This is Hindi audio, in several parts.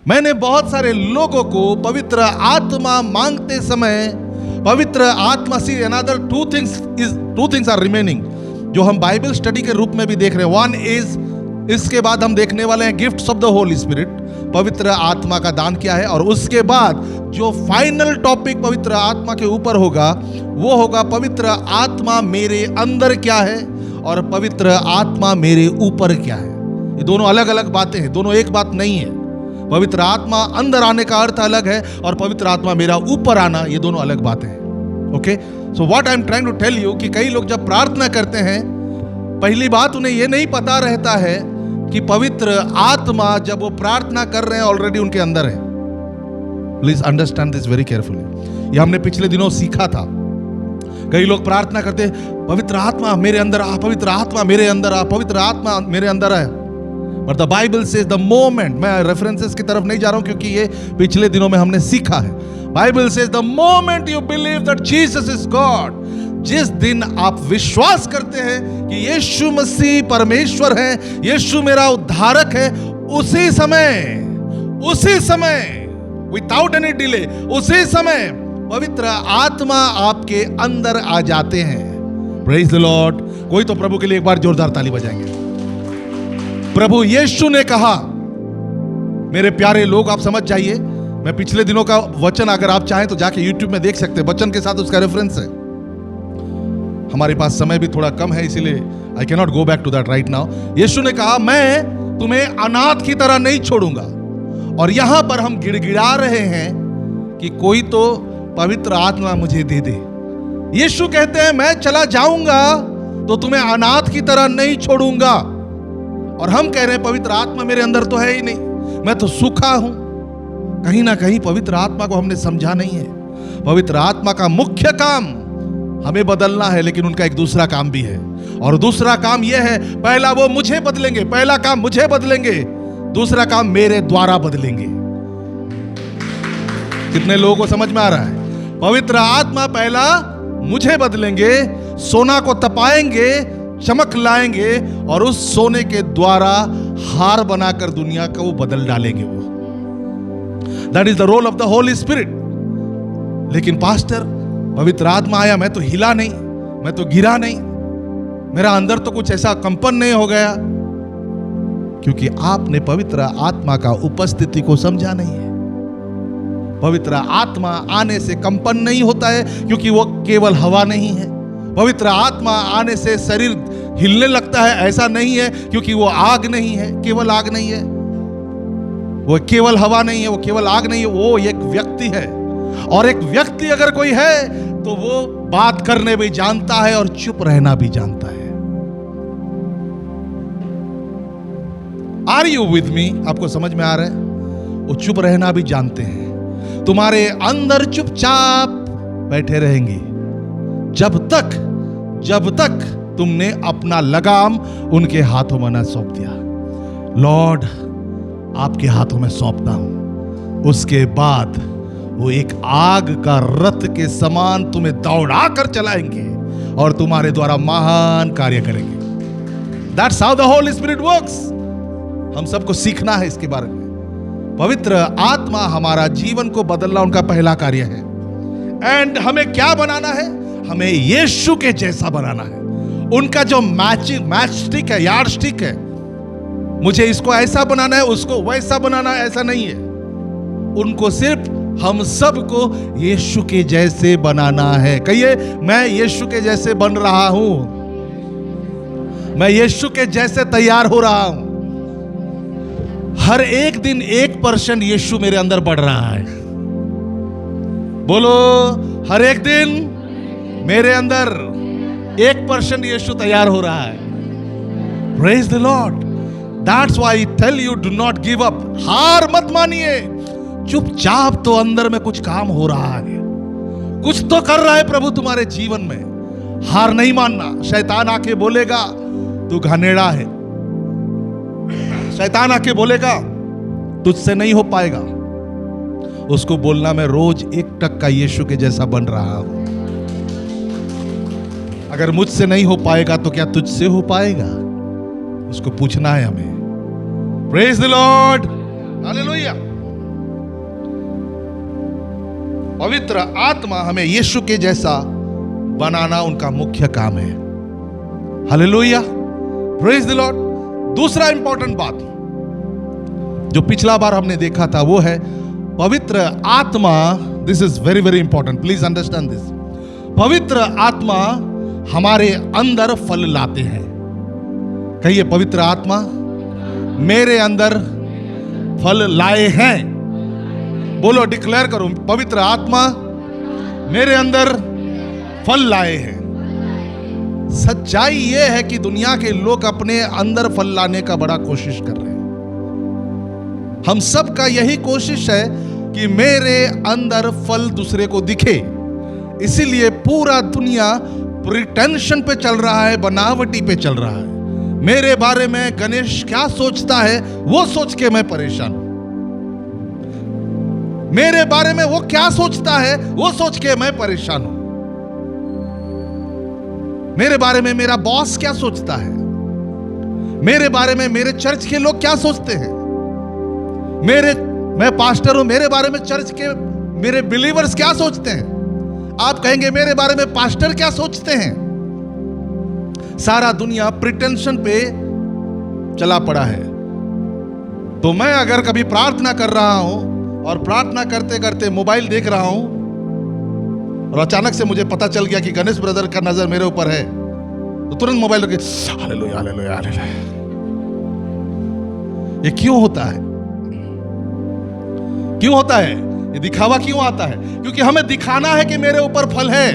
मैंने बहुत सारे लोगों को पवित्र आत्मा मांगते समय पवित्र आत्मा see another two things are remaining, जो हम बाइबल स्टडी के रूप में भी देख रहे हैं। वन इज, इसके बाद हम देखने वाले हैं gifts of the holy spirit, पवित्र आत्मा का दान क्या है। और उसके बाद जो फाइनल टॉपिक पवित्र आत्मा के ऊपर होगा वो होगा पवित्र आत्मा मेरे अंदर क्या है और पवित्र आत्मा मेरे ऊपर क्या है। ये दोनों अलग अलग बातें हैं, दोनों एक बात नहीं है। पवित्र आत्मा अंदर आने का अर्थ अलग है और पवित्र आत्मा मेरा ऊपर आना, ये दोनों अलग बातें हैं। Okay, so what I am trying to tell you कि कई लोग जब प्रार्थना करते हैं, पहली बात उन्हें यह नहीं पता रहता है कि पवित्र आत्मा जब वो प्रार्थना कर रहे हैं ऑलरेडी उनके अंदर है। Please understand this very carefully. ये हमने पिछले दिनों सीखा था। कई लोग प्रार्थना करते पवित्र आत्मा मेरे अंदर आ, पवित्र आत्मा मेरे अंदर आ, पवित्र आत्मा मेरे अंदर है। But the Bible says the moment, मैं रेफरेंसेस की तरफ नहीं जा रहा हूं क्योंकि ये पिछले दिनों में हमने सीखा है। Bible says the moment you believe that Jesus is God, जिस दिन आप विश्वास करते हैं कि यीशु मसीह परमेश्वर है, यीशु मेरा उद्धारक है, उसी समय विदाउट एनी डिले, उसी समय पवित्र आत्मा आपके अंदर आ जाते हैं। Praise the Lord. कोई तो प्रभु के लिए एक बार जोरदार ताली बजाएंगे। प्रभु यीशु ने कहा, मेरे प्यारे लोग आप समझ जाइए, मैं पिछले दिनों का वचन अगर आप चाहें तो जाके YouTube में देख सकते हैं, वचन के साथ उसका रेफरेंस है। हमारे पास समय भी थोड़ा कम है इसीलिए I can not go back to that right now. Yeshu ने कहा, मैं तुम्हें अनाथ की तरह नहीं छोड़ूंगा। और यहां पर हम गिड़गिड़ा रहे हैं कि कोई तो पवित्र आत्मा मुझे दे दे। यीशु कहते हैं, मैं चला जाऊंगा तो तुम्हें अनाथ की तरह नहीं छोड़ूंगा। और हम कह रहे हैं पवित्र आत्मा मेरे अंदर तो है ही नहीं, मैं तो सूखा हूं। कहीं ना कहीं पवित्र आत्मा को हमने समझा नहीं है। पवित्र आत्मा का मुख्य काम हमें बदलना है, लेकिन उनका एक दूसरा काम भी है। और दूसरा काम यह है, पहला वो मुझे बदलेंगे, पहला काम मुझे बदलेंगे, दूसरा काम मेरे द्वारा बदलेंगे। कितने लोगों को समझ में आ रहा है? पवित्र आत्मा पहला मुझे बदलेंगे, सोना को तपाएंगे, चमक लाएंगे और उस सोने के द्वारा हार बनाकर दुनिया को बदल डालेंगे। वो that is the role of the holy spirit. लेकिन पास्टर, पवित्र आत्मा आया, मैं तो हिला नहीं, मैं तो गिरा नहीं, मेरा अंदर तो कुछ ऐसा कंपन नहीं हो गया, क्योंकि आपने पवित्र आत्मा का उपस्थिति को समझा नहीं है। पवित्र आत्मा आने से कंपन नहीं होता है, क्योंकि वो केवल हवा नहीं है। पवित्र आत्मा आने से शरीर हिलने लगता है, ऐसा नहीं है, क्योंकि वो आग नहीं है, केवल आग नहीं है, वो केवल हवा नहीं है, वो केवल आग नहीं है, वो एक व्यक्ति है। और एक व्यक्ति अगर कोई है तो वो बात करने भी जानता है और चुप रहना भी जानता है। Are you with me? आपको समझ में आ रहा है? वो चुप रहना भी जानते हैं। तुम्हारे अंदर चुपचाप बैठे रहेंगे जब तक तुमने अपना लगाम उनके हाथों में न सौंप दिया। लॉर्ड, आपके हाथों में सौंपता हूं। उसके बाद वो एक आग का रथ के समान तुम्हें दौड़ा कर चलाएंगे और तुम्हारे द्वारा महान कार्य करेंगे। That's how the Holy Spirit works. हम सबको सीखना है इसके बारे में। पवित्र आत्मा हमारा जीवन को बदलना उनका पहला कार्य है। एंड हमें क्या बनाना है? हमें यीशु के जैसा बनाना है। उनका जो मैच स्टिक है, यार्ड स्टिक है, मुझे इसको ऐसा बनाना है, उसको वैसा बनाना है, ऐसा नहीं है। उनको सिर्फ हम सबको यीशु के जैसे बनाना है। कहिए, मैं यीशु के जैसे बन रहा हूं, मैं यीशु के जैसे तैयार हो रहा हूं। हर एक दिन 1% यीशु मेरे अंदर बढ़ रहा है। बोलो, हर एक दिन मेरे अंदर 1% यीशु तैयार हो रहा है। Praise the Lord. That's why I tell you, do not give up. हार मत मानिए। चुपचाप तो अंदर में कुछ काम हो रहा है, कुछ तो कर रहा है प्रभु तुम्हारे जीवन में। हार नहीं मानना। शैतान आके बोलेगा तू घनेड़ा है, शैतान आके बोलेगा तुझसे नहीं हो पाएगा। उसको बोलना, मैं रोज 1% यीशु के जैसा बन रहा हूं। अगर मुझसे नहीं हो पाएगा तो क्या तुझसे हो पाएगा? उसको पूछना है हमें। Praise the Lord, hallelujah. पवित्र आत्मा हमें यीशु के जैसा बनाना उनका मुख्य काम है। Hallelujah, praise the Lord. दूसरा इंपॉर्टेंट बात जो पिछला बार हमने देखा था वो है पवित्र आत्मा। This is very very important, please understand this. पवित्र आत्मा हमारे अंदर फल लाते हैं। कहिए, पवित्र आत्मा मेरे अंदर फल लाए हैं। बोलो, डिक्लेयर करो, पवित्र आत्मा मेरे अंदर फल लाए हैं। सच्चाई यह है कि दुनिया के लोग अपने अंदर फल लाने का बड़ा कोशिश कर रहे हैं। हम सब का यही कोशिश है कि मेरे अंदर फल दूसरे को दिखे। इसीलिए पूरा दुनिया प्रिटेंशन पे चल रहा है, बनावटी पे चल रहा है। मेरे बारे में गणेश क्या सोचता है वो सोच के मैं परेशान हूं। मेरे बारे में वो क्या सोचता है वो सोच के मैं परेशान हूं। मेरे बारे में मेरा बॉस क्या सोचता है, मेरे बारे में मेरे चर्च के लोग क्या सोचते हैं। मैं पास्टर हूं, मेरे बारे में चर्च के मेरे बिलीवर्स क्या सोचते हैं। आप कहेंगे मेरे बारे में पास्टर क्या सोचते हैं। सारा दुनिया प्रिटेंशन पे चला पड़ा है। तो मैं अगर कभी प्रार्थना कर रहा हूं और प्रार्थना करते करते मोबाइल देख रहा हूं और अचानक से मुझे पता चल गया कि गणेश ब्रदर का नजर मेरे ऊपर है, तो तुरंत मोबाइल रख के हालेलुया हालेलुया हालेलुया। ये क्यों होता है? क्यों होता है ये दिखावा? क्यों आता है? क्योंकि हमें दिखाना है कि मेरे ऊपर फल है।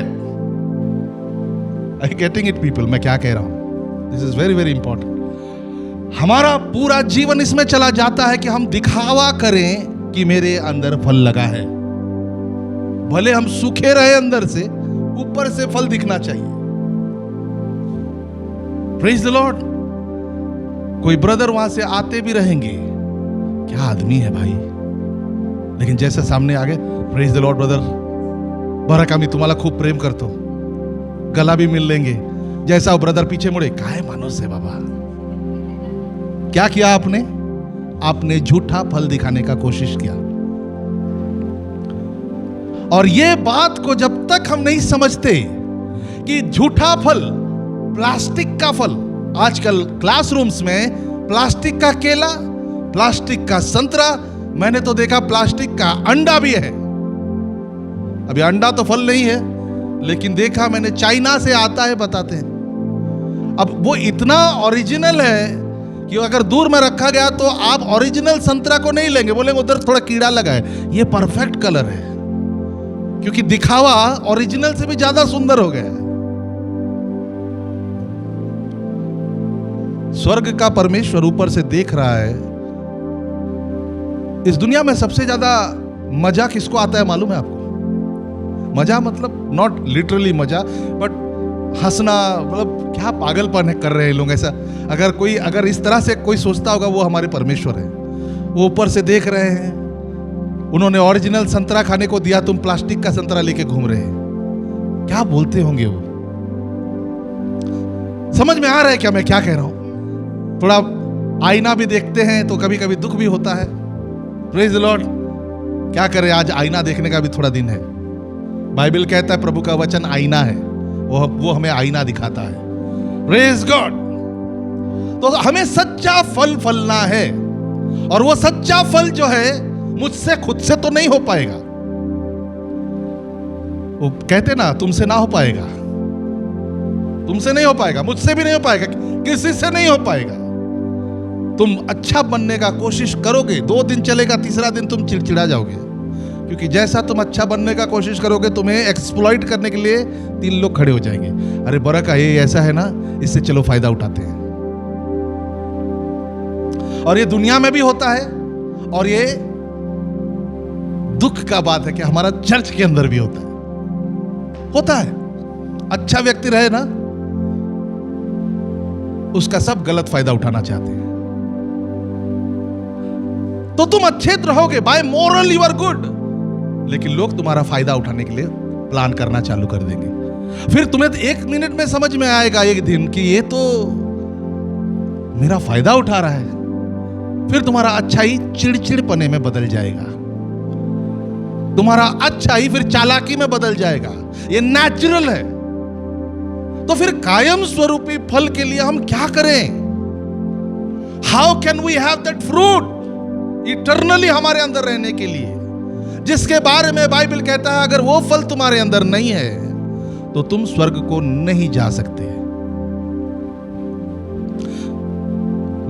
I getting it people? मैं क्या कह रहा हूं? This is very very important. हमारा पूरा जीवन इसमें चला जाता है कि हम दिखावा करें कि मेरे अंदर फल लगा है। भले हम सूखे रहे अंदर से, ऊपर से फल दिखना चाहिए। Praise the Lord. कोई ब्रदर वहां से आते भी रहेंगे, क्या आदमी है भाई, लेकिन जैसे सामने आ गए, प्रेज द लॉर्ड ब्रदर, बरक आम्ही तुम्हाला खूप प्रेम करतो, गला भी मिल लेंगे। जैसा वो ब्रदर पीछे मुड़े, काय मानुस है बाबा। क्या किया आपने? आपने झूठा फल दिखाने का कोशिश किया। और ये बात को जब तक हम नहीं समझते कि झूठा फल, प्लास्टिक का फल, आजकल क्लासरूम्स में प्लास्टिक का केला, प्लास्टिक का संतरा, मैंने तो देखा प्लास्टिक का अंडा भी है। अभी अंडा तो फल नहीं है, लेकिन देखा मैंने चाइना से आता है बताते हैं। अब वो इतना ओरिजिनल है कि अगर दूर में रखा गया तो आप ओरिजिनल संतरा को नहीं लेंगे, बोलेंगे उधर थोड़ा कीड़ा लगा है। ये परफेक्ट कलर है, क्योंकि दिखावा ओरिजिनल से भी ज्यादा सुंदर हो गया है। स्वर्ग का परमेश्वर ऊपर से देख रहा है। इस दुनिया में सबसे ज्यादा मजा किसको आता है मालूम है आपको? मजा मतलब नॉट लिटरली मजा, बट हंसना, मतलब क्या पागलपन कर रहे हैं लोग ऐसा। अगर इस तरह से कोई सोचता होगा, वो हमारे परमेश्वर है। वो ऊपर से देख रहे हैं, उन्होंने ओरिजिनल संतरा खाने को दिया, तुम प्लास्टिक का संतरा लेके घूम रहे हैं। क्या बोलते होंगे वो? समझ में आ रहा है क्या मैं क्या कह रहा हूं? थोड़ा आईना भी देखते हैं तो कभी कभी दुख भी होता है। Praise the Lord. क्या करें, आज आईना देखने का भी थोड़ा दिन है। बाइबल कहता है प्रभु का वचन आईना है, वो हमें आईना दिखाता है। Praise God. तो हमें सच्चा फल फलना है, और वो सच्चा फल जो है मुझसे खुद से तो नहीं हो पाएगा। वो कहते ना, तुमसे ना हो पाएगा, तुमसे नहीं हो पाएगा, मुझसे भी नहीं हो पाएगा, किसी से नहीं हो पाएगा। तुम अच्छा बनने का कोशिश करोगे, 2 दिन चलेगा, तीसरा दिन तुम चिड़चिड़ा जाओगे, क्योंकि जैसा तुम अच्छा बनने का कोशिश करोगे, तुम्हें एक्सप्लॉइट करने के लिए 3 लोग खड़े हो जाएंगे। अरे बरक ये ऐसा है ना, इससे चलो फायदा उठाते हैं। और ये दुनिया में भी होता है, और ये दुख का बात है कि हमारा चर्च के अंदर भी होता है। अच्छा व्यक्ति रहे ना, उसका सब गलत फायदा उठाना चाहते हैं। तो तुम अच्छे रहोगे, by moral you are good, लेकिन लोग तुम्हारा फायदा उठाने के लिए प्लान करना चालू कर देंगे। फिर तुम्हें 1 मिनट में समझ में आएगा एक दिन कि ये तो मेरा फायदा उठा रहा है। फिर तुम्हारा अच्छाई चिड़चिड़पने में बदल जाएगा। तुम्हारा अच्छाई फिर चालाकी में बदल जाएगा। ये नेचुरल है। तो फिर कायम स्वरूपी फल के लिए हम क्या करें? How can we have that fruit eternally हमारे अंदर रहने के लिए, जिसके बारे में बाइबल कहता है अगर वो फल तुम्हारे अंदर नहीं है तो तुम स्वर्ग को नहीं जा सकते।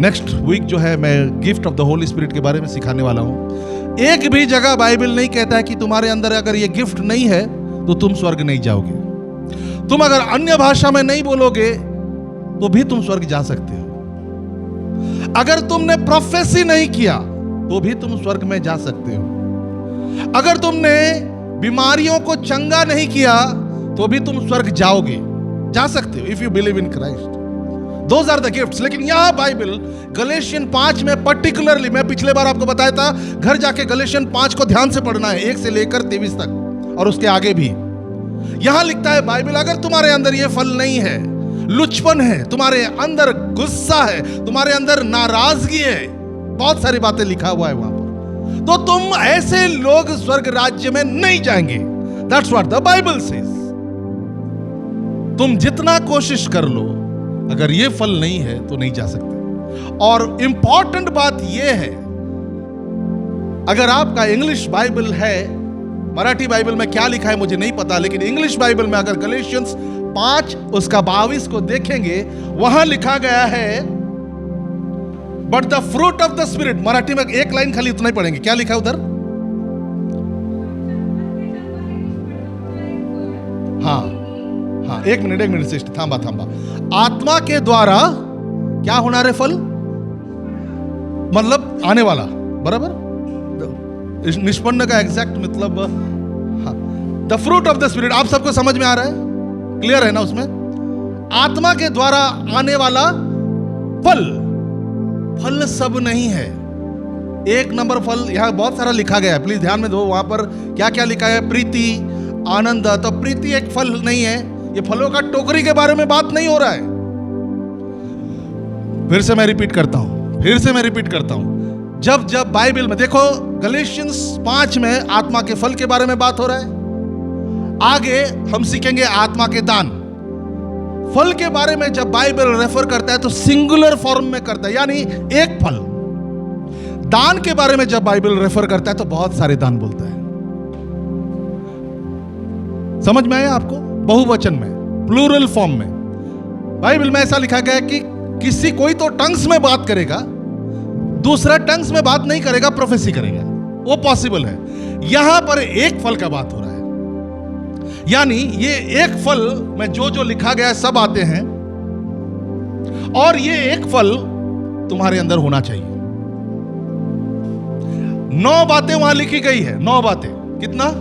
नेक्स्ट वीक जो है मैं gift of the holy spirit के बारे में सिखाने वाला हूं। एक भी जगह बाइबल नहीं कहता है कि तुम्हारे अंदर अगर ये गिफ्ट नहीं है तो तुम स्वर्ग नहीं जाओगे। तुम अगर अन्य भाषा में नहीं बोलोगे तो भी तुम स्वर्ग जा सकते हो। अगर तुमने प्रोफेसी नहीं किया तो भी तुम स्वर्ग में जा सकते हो। अगर तुमने बीमारियों को चंगा नहीं किया तो भी तुम स्वर्ग जाओगे, जा सकते हो, if you believe in Christ. Those are the gifts. लेकिन यहां बाइबल गलेशियन 5 में पर्टिकुलरली, मैं पिछले बार आपको बताया था, घर जाके गलेशियन 5 को ध्यान से पढ़ना है, 1 से लेकर 23 तक और उसके आगे भी। यहां लिखता है बाइबल अगर तुम्हारे अंदर ये फल नहीं है, लुचपन है, तुम्हारे अंदर गुस्सा है, तुम्हारे अंदर नाराजगी है, बहुत सारी बातें लिखा हुआ है वहां पर, तो तुम ऐसे लोग स्वर्ग राज्य में नहीं जाएंगे। That's what the Bible says. तुम जितना कोशिश कर लो, अगर ये फल नहीं है तो नहीं जा सकते। और इंपॉर्टेंट बात यह है, अगर आपका इंग्लिश बाइबल है, मराठी बाइबल में क्या लिखा है मुझे नहीं पता, लेकिन इंग्लिश बाइबल में अगर गलेशियंस 5 उसका 22 को देखेंगे, वहां लिखा गया है but the fruit of the spirit. Marathi में एक लाइन खाली उतना ही पढ़ेंगे, क्या लिखा है उधर? हाँ, एक मिनट सिस्टर, थांबा। आत्मा के द्वारा क्या होना रे फल, मतलब आने वाला, बराबर? निष्पन्न का एग्जैक्ट मतलब, the fruit of the spirit. आप सबको समझ में आ रहा है? क्लियर है ना? उसमें आत्मा के द्वारा आने वाला फल सब नहीं है। 1 नंबर फल यहां बहुत सारा लिखा गया है, प्लीज ध्यान में दो। वहां पर क्या क्या लिखा है? प्रीति, आनंद। तो प्रीति एक फल नहीं है। ये फलों का टोकरी के बारे में बात नहीं हो रहा है। फिर से मैं रिपीट करता हूं। जब बाइबल में देखो, गलेशियंस 5 में आत्मा के फल के बारे में बात हो रहा है। आगे हम सीखेंगे आत्मा के दान। फल के बारे में जब बाइबल रेफर करता है तो सिंगुलर फॉर्म में करता है, यानी एक फल। दान के बारे में जब बाइबल रेफर करता है तो बहुत सारे दान बोलता है। समझ में आया आपको? बहुवचन में, प्लूरल फॉर्म में। बाइबल में ऐसा लिखा गया है कि कोई तो टंग्स में बात करेगा, दूसरा टंग्स में बात नहीं करेगा, प्रोफेसी करेगा, वो पॉसिबल है। यहां पर एक फल का बात हो रहा है, यानी ये एक फल में जो लिखा गया है सब आते हैं, और ये एक फल तुम्हारे अंदर होना चाहिए। 9 बातें वहां लिखी गई है, 9 बातें। कितना?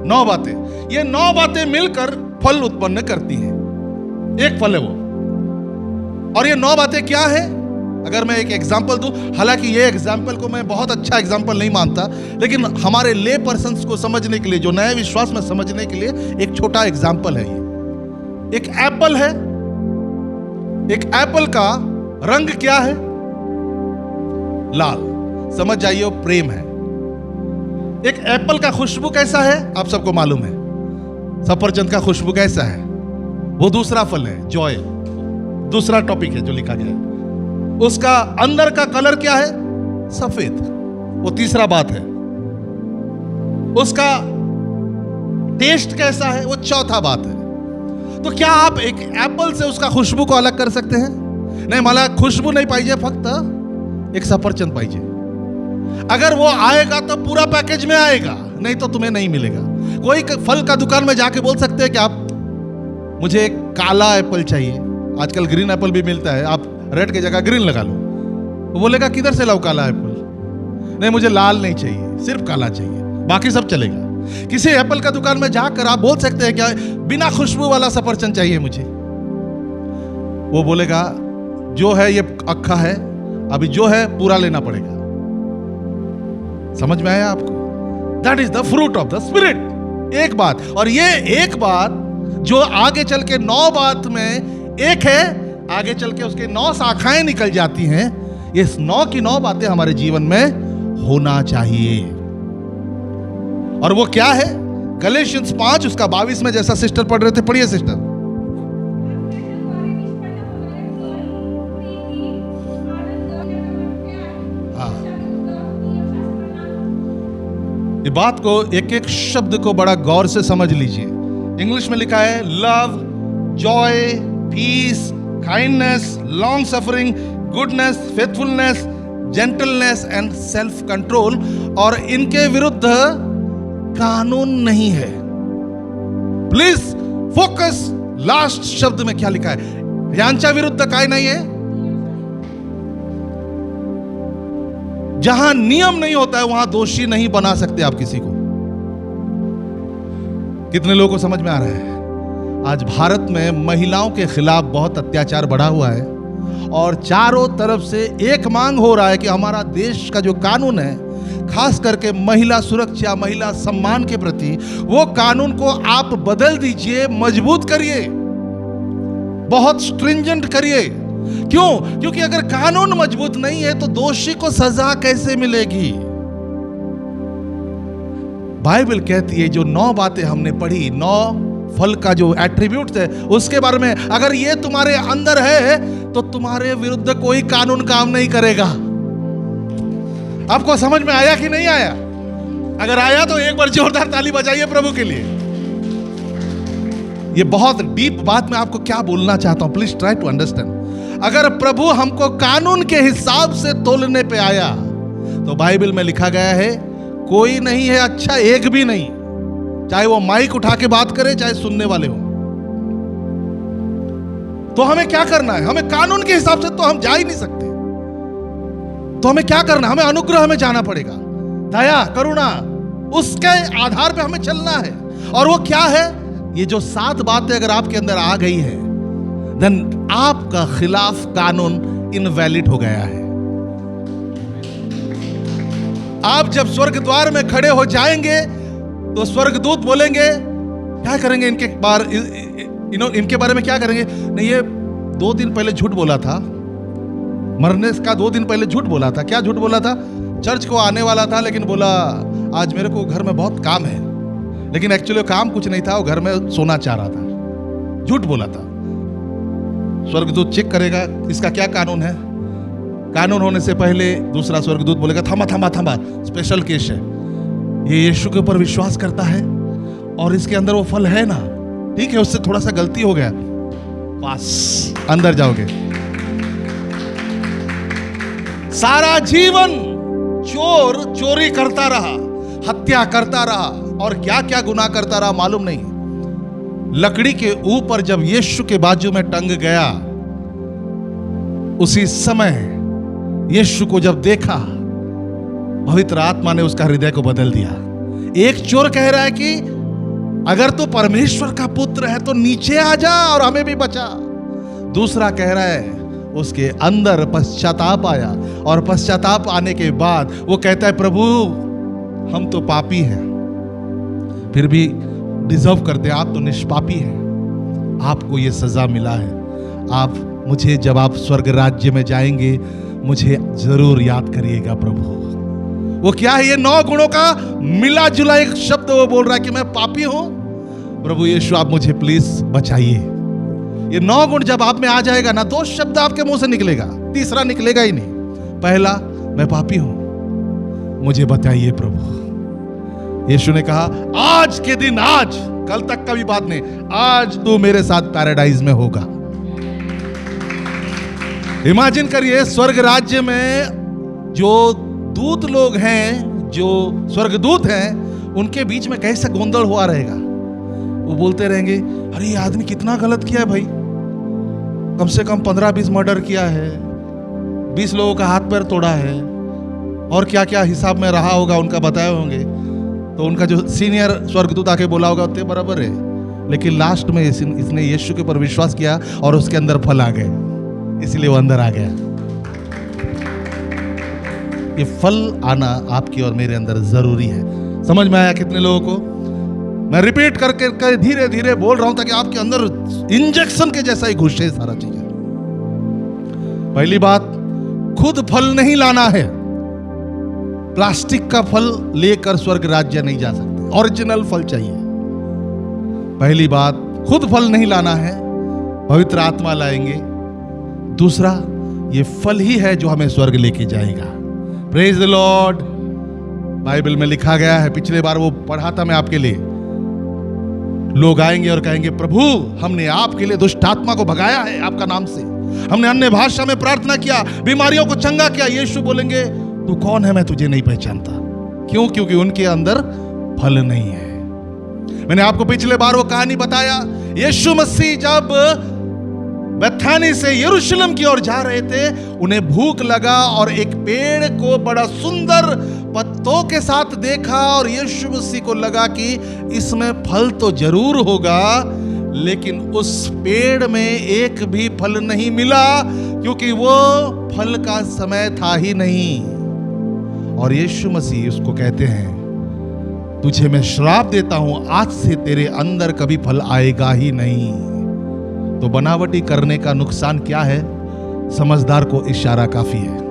9 बातें। ये 9 बातें मिलकर फल उत्पन्न करती हैं। एक फल है वो। और ये 9 बातें क्या है? अगर मैं एक एग्जाम्पल दूं, हालांकि ये एग्जाम्पल को मैं बहुत अच्छा एग्जाम्पल नहीं मानता, लेकिन हमारे ले पर्सन्स को समझने के लिए, जो नए विश्वास में समझने के लिए एक छोटा एग्जाम्पल है ये। एक एप्पल है। एक एप्पल का रंग क्या है? लाल। समझ जाइए, वो प्रेम है। एक एप्पल का खुशबू कैसा है? आप सबको मालूम है। सफरचंद का खुशबू कैसा है? वो दूसरा फल है, जॉय। दूसरा टॉपिक है जो लिखा गया है। उसका अंदर का कलर क्या है? सफेद। वो तीसरा बात है। उसका टेस्ट कैसा है? वो चौथा बात है। तो क्या आप एक एप्पल से उसका खुशबू को अलग कर सकते हैं? नहीं, मला खुशबू नहीं पाहिजे, फक्त एक सफरचंद पाहिजे। अगर वो आएगा तो पूरा पैकेज में आएगा, नहीं तो तुम्हें नहीं मिलेगा। कोई फल का दुकान में जाके बोल सकते हैं कि आप, मुझे एक काला एप्पल चाहिए। आजकल ग्रीन एप्पल भी मिलता है, आप रेड की जगह ग्रीन लगा लो। वो बोलेगा किधर से लाऊं काला एप्पल? नहीं, मुझे लाल नहीं चाहिए, सिर्फ काला चाहिए, बाकी सब चलेगा। किसी एप्पल का दुकान में जाकर आप बोल सकते हैं क्या बिना खुशबू वाला सफरचंद चाहिए मुझे? वो बोलेगा जो है ये अक्खा है, अभी जो है पूरा लेना पड़ेगा। समझ में आया आपको? That is the fruit of the spirit. एक बात, और ये एक बात जो आगे चल के 9 बात में एक है, आगे चल के उसके 9 शाखाएं निकल जाती हैं। ये 9 की 9 बातें हमारे जीवन में होना चाहिए। और वो क्या है? गलेशियंस 5 उसका 22 में, जैसा सिस्टर पढ़ रहे थे, पढ़िए सिस्टर। हाँ, ये बात को एक एक शब्द को बड़ा गौर से समझ लीजिए। इंग्लिश में लिखा है love, joy, peace, kindness, long suffering, goodness, faithfulness, gentleness and self control, और इनके विरुद्ध कानून नहीं है। प्लीज फोकस, लास्ट शब्द में क्या लिखा है? यांच्या विरुद्ध काय नहीं है? जहां नियम नहीं होता है वहां दोषी नहीं बना सकते आप किसी को। कितने लोगों को समझ में आ रहा है? आज भारत में महिलाओं के खिलाफ बहुत अत्याचार बढ़ा हुआ है और चारों तरफ से एक मांग हो रहा है कि हमारा देश का जो कानून है, खास करके महिला सुरक्षा, महिला सम्मान के प्रति, वो कानून को आप बदल दीजिए, मजबूत करिए, बहुत स्ट्रिंजेंट करिए। क्यों? क्योंकि अगर कानून मजबूत नहीं है तो दोषी को सजा कैसे मिलेगी? बाइबल कहती है जो 9 बातें हमने पढ़ी, 9 फल का जो एट्रीब्यूट है, उसके बारे में अगर ये तुम्हारे अंदर है तो तुम्हारे विरुद्ध कोई कानून काम नहीं करेगा। आपको समझ में आया कि नहीं आया? अगर आया तो एक बार जोरदार ताली बजाइए प्रभु के लिए। ये बहुत डीप बात मैं आपको क्या बोलना चाहता हूं, प्लीज ट्राई टू अंडरस्टैंड। अगर प्रभु हमको कानून के हिसाब से तोलने पे आया तो बाइबल में लिखा गया है कोई नहीं है अच्छा, एक भी नहीं, चाहे वो माइक उठा के बात करे चाहे सुनने वाले हो। तो हमें क्या करना है? हमें कानून के हिसाब से तो हम जा ही नहीं सकते। तो हमें क्या करना? हमें अनुग्रह में जाना पड़ेगा, दया, करुणा, उसके आधार पे हमें चलना है। और वो क्या है? ये जो 7 बातें अगर आपके अंदर आ गई है, देन आपका खिलाफ कानून इनवैलिड हो गया है। आप जब स्वर्ग द्वार में खड़े हो जाएंगे तो स्वर्गदूत बोलेंगे, क्या करेंगे इनके बारे में क्या करेंगे? नहीं, ये 2 दिन पहले झूठ बोला था, मरने का 2 दिन पहले झूठ बोला था। क्या झूठ बोला था? चर्च को आने वाला था लेकिन बोला आज मेरे को घर में बहुत काम है, लेकिन एक्चुअली काम कुछ नहीं था, वो घर में सोना चाह रहा था, झूठ बोला था। स्वर्गदूत चेक करेगा इसका क्या कानून है। कानून होने से पहले दूसरा स्वर्गदूत बोलेगा थमा थमा थमा, स्पेशल केस है, ये यीशु के ऊपर विश्वास करता है और इसके अंदर वो फल है ना, ठीक है, उससे थोड़ा सा गलती हो गया, पास, अंदर जाओगे। सारा जीवन चोर चोरी करता रहा, हत्या करता रहा और क्या क्या गुनाह करता रहा मालूम नहीं। लकड़ी के ऊपर जब यीशु के बाजू में टंग गया, उसी समय यीशु को जब देखा, पवित्र आत्मा ने उसका हृदय को बदल दिया। एक चोर कह रहा है कि अगर तू परमेश्वर का पुत्र है तो नीचे आ जा और हमें भी बचा। दूसरा कह रहा है, उसके अंदर पश्चाताप आया और पश्चाताप आने के बाद वो कहता है प्रभु हम तो पापी हैं, फिर भी डिजर्व करते, आप तो निष्पापी हैं, आपको ये सजा मिला है। आप मुझे जब आप स्वर्ग राज्य में जाएंगे मुझे जरूर याद करिएगा प्रभु। वो क्या है? ये 9 गुणों का मिला जुला एक शब्द वो बोल रहा है कि मैं पापी हूं, प्रभु यीशु आप मुझे प्लीज बचाइए। ये 9 गुण जब आप में आ जाएगा ना, 2 शब्द आपके मुंह से निकलेगा, तीसरा निकलेगा ही नहीं। पहला, मैं पापी हूं, मुझे बताइए प्रभु। यीशु ने कहा आज के दिन, आज, कल तक का भी बात नहीं, आज तू मेरे साथ पैराडाइज में होगा। इमेजिन करिए स्वर्ग राज्य में जो दूत लोग हैं, जो स्वर्गदूत हैं, उनके बीच में कैसा गोंधल हुआ रहेगा। वो बोलते रहेंगे अरे ये आदमी कितना गलत किया है भाई, कम से कम 15-20 मर्डर किया है, 20 लोगों का हाथ पैर तोड़ा है, और क्या क्या हिसाब में रहा होगा उनका बताए होंगे। तो उनका जो सीनियर स्वर्गदूत आके बोला होगा उतने बराबर है, लेकिन लास्ट में इसने यीशु के ऊपर विश्वास किया और उसके अंदर फल आ गए, इसलिए वो अंदर आ गया। ये फल आना आपकी और मेरे अंदर जरूरी है। समझ में आया कितने लोगों को? मैं रिपीट करके धीरे धीरे बोल रहा हूं ताकि आपके अंदर इंजेक्शन के जैसा ही घुसे सारा चीज। पहली बात, खुद फल नहीं लाना है। प्लास्टिक का फल लेकर स्वर्ग राज्य नहीं जा सकते। ओरिजिनल फल चाहिए। पहली बात, खुद फल नहीं लाना है, पवित्र आत्मा लाएंगे। दूसरा, ये फल ही है जो हमें स्वर्ग लेके जाएगा। Praise the Lord. बाइबल में लिखा गया है, पिछले बार वो पढ़ा था मैं आपके लिए, लोग आएंगे और कहेंगे, प्रभु हमने आपके लिए दुष्ट आत्मा को भगाया है आपका नाम से, हमने अन्य भाषा में प्रार्थना किया, बीमारियों को चंगा किया। यीशु बोलेंगे, तू कौन है, मैं तुझे नहीं पहचानता। क्यों? क्योंकि उनके अंदर फल नहीं है। मैंने आपको पिछले बार वो कहानी बताया, यीशु मसीह जब बेथानी से यरूशलेम की ओर जा रहे थे, उन्हें भूख लगा और एक पेड़ को बड़ा सुंदर पत्तों के साथ देखा और यीशु मसीह को लगा कि इसमें फल तो जरूर होगा, लेकिन उस पेड़ में एक भी फल नहीं मिला, क्योंकि वो फल का समय था ही नहीं। और यीशु मसीह उसको कहते हैं, तुझे मैं श्राप देता हूं, आज से तेरे अंदर कभी फल आएगा ही नहीं। तो बनावटी करने का नुकसान क्या है? समझदार को इशारा काफी है।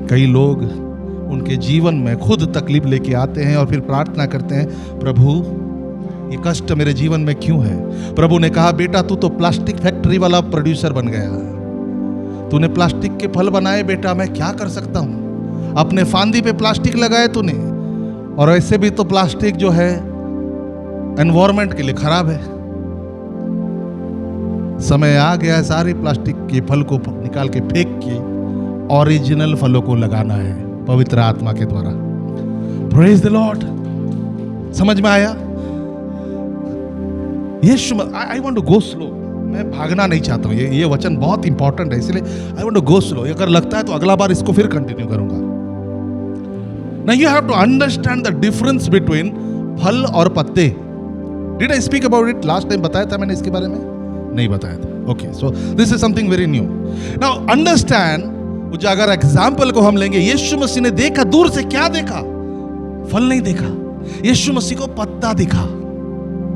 कई लोग उनके जीवन में खुद तकलीफ लेके आते हैं और फिर प्रार्थना करते हैं, प्रभु ये कष्ट मेरे जीवन में क्यों है? प्रभु ने कहा, बेटा तू तो प्लास्टिक फैक्ट्री वाला प्रोड्यूसर बन गया, तूने प्लास्टिक के फल बनाए, बेटा मैं क्या कर सकता हूं? अपने फांदी पे प्लास्टिक लगाए तूने, और ऐसे भी तो प्लास्टिक जो है एनवायरमेंट के लिए खराब है। समय आ गया है सारे प्लास्टिक के फल को निकाल के फेंक के ओरिजिनल फलों को लगाना है पवित्र आत्मा के द्वारा। Praise the Lord. समझ में आया? Yeshu, I want to go slow. मैं भागना नहीं चाहता हूं, ये वचन बहुत इंपॉर्टेंट है, इसलिए I want to go slow. अगर लगता है तो अगला बार इसको फिर कंटिन्यू करूंगा। Now you have to understand the difference between फल और पत्ते। Did I speak about it last time? बताया था मैंने इसके बारे में? नहीं बताया था। Okay, so this is something very new. Now understand, जो अगर एग्जाम्पल को हम लेंगे, यीशु मसीह ने देखा, दूर से क्या देखा? फल नहीं देखा, यीशु मसीह को पत्ता दिखा।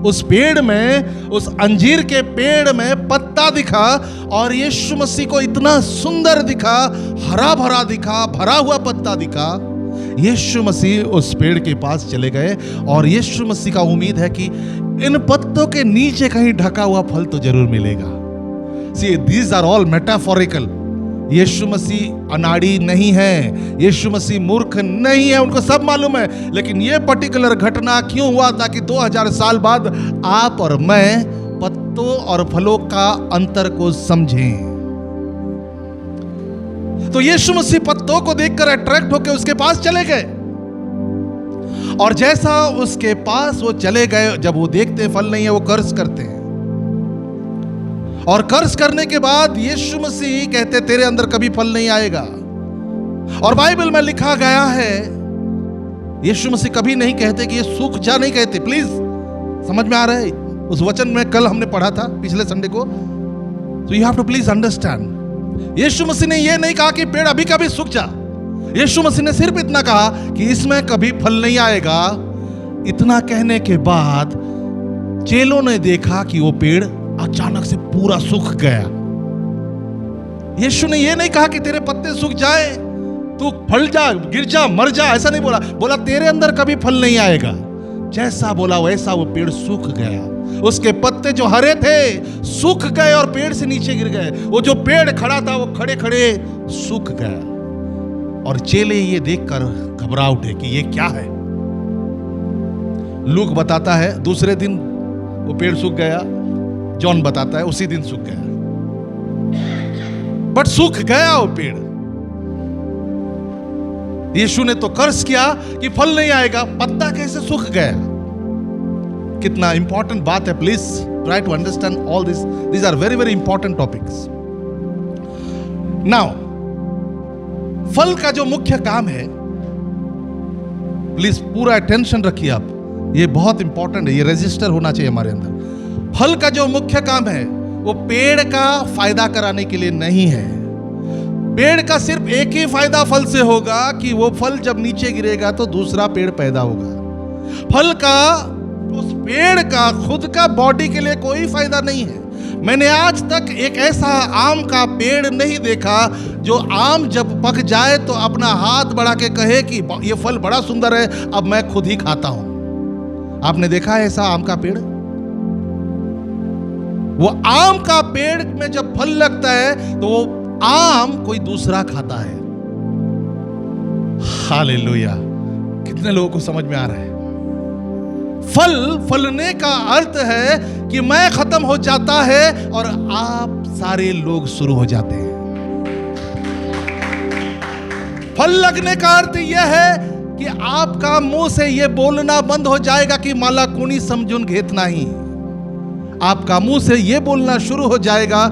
उस पेड़ में, उस अंजीर के पेड़ में पत्ता दिखा, और यीशु मसीह को इतना सुंदर दिखा, हरा भरा दिखा, भरा हुआ पत्ता दिखा। यीशु मसीह उस पेड़ के पास चले गए, और यीशु मसीह का उम्मीद है कि इन पत्तों के नीचे कहीं ढका हुआ फल तो जरूर मिलेगा। See, these are all metaphorical. यीशु मसीह अनाड़ी नहीं है, यीशु मसीह मूर्ख नहीं है, उनको सब मालूम है। लेकिन यह पर्टिकुलर घटना क्यों हुआ? ताकि 2000 साल बाद आप और मैं पत्तों और फलों का अंतर को समझें। तो यीशु मसीह पत्तों को देखकर अट्रैक्ट होकर उसके पास चले गए, और जैसा उसके पास वो चले गए, जब वो देखते हैं फल नहीं है, वो कर्ज करते हैं, और कर्ज करने के बाद यीशु मसीह कहते, तेरे अंदर कभी फल नहीं आएगा। और बाइबल में लिखा गया है, यीशु मसीह कभी नहीं कहते कि ये सूख जा, नहीं कहते। प्लीज समझ में आ रहा है? उस वचन में कल हमने पढ़ा था, पिछले संडे को। तो you have to please understand, Yeshu Masih ने यह नहीं कहा कि पेड़ अभी कभी सूख जा। यीशु मसीह ने सिर्फ इतना कहा कि इसमें कभी फल नहीं आएगा। इतना कहने के बाद चेलों ने देखा कि वो पेड़ अचानक से पूरा सूख गया। यीशु ने यह नहीं कहा कि तेरे पत्ते सूख जाए, तू फल जा, गिर जा, मर जा, ऐसा नहीं बोला। बोला तेरे अंदर कभी फल नहीं आएगा। जैसा बोला वैसा वो पेड़ सूख गया। उसके पत्ते जो हरे थे सूख गए और पेड़ से नीचे गिर गए। वो जो पेड़ खड़ा था वो खड़े खड़े सूख गया। और चेले ये देखकर घबरा उठे कि ये क्या है। लूक बताता है दूसरे दिन वो पेड़ सूख गया, जॉन बताता है उसी दिन सूख गया, बट सूख गया वो पेड़। यीशु ने तो कर्ज किया कि फल नहीं आएगा, पत्ता कैसे सूख गया? कितना इंपॉर्टेंट बात है। Please try to understand all this, these are very very important topics. Now फल का जो मुख्य काम है, प्लीज पूरा अटेंशन रखिए आप, ये बहुत इंपॉर्टेंट है, ये रजिस्टर होना चाहिए हमारे अंदर। फल का जो मुख्य काम है वो पेड़ का फायदा कराने के लिए नहीं है। पेड़ का सिर्फ एक ही फायदा फल से होगा कि वो फल जब नीचे गिरेगा तो दूसरा पेड़ पैदा होगा। फल का, उस पेड़ का खुद का बॉडी के लिए कोई फायदा नहीं है। मैंने आज तक एक ऐसा आम का पेड़ नहीं देखा जो आम जब पक जाए तो अपना हाथ बढ़ा के कहे कि ये फल बड़ा सुंदर है, अब मैं खुद ही खाता हूं। आपने देखा है ऐसा आम का पेड़? वो आम का पेड़ में जब फल लगता है तो वो आम कोई दूसरा खाता है। हालेलुया! कितने लोगों को समझ में आ रहा है? फलने का अर्थ है कि मैं खत्म हो जाता है और आप सारे लोग शुरू हो जाते हैं। फल लगने का अर्थ यह है कि आपका मुंह से यह बोलना बंद हो जाएगा कि मला कोणी समझून घेत नाही। आपका मुंह से यह बोलना शुरू हो जाएगा,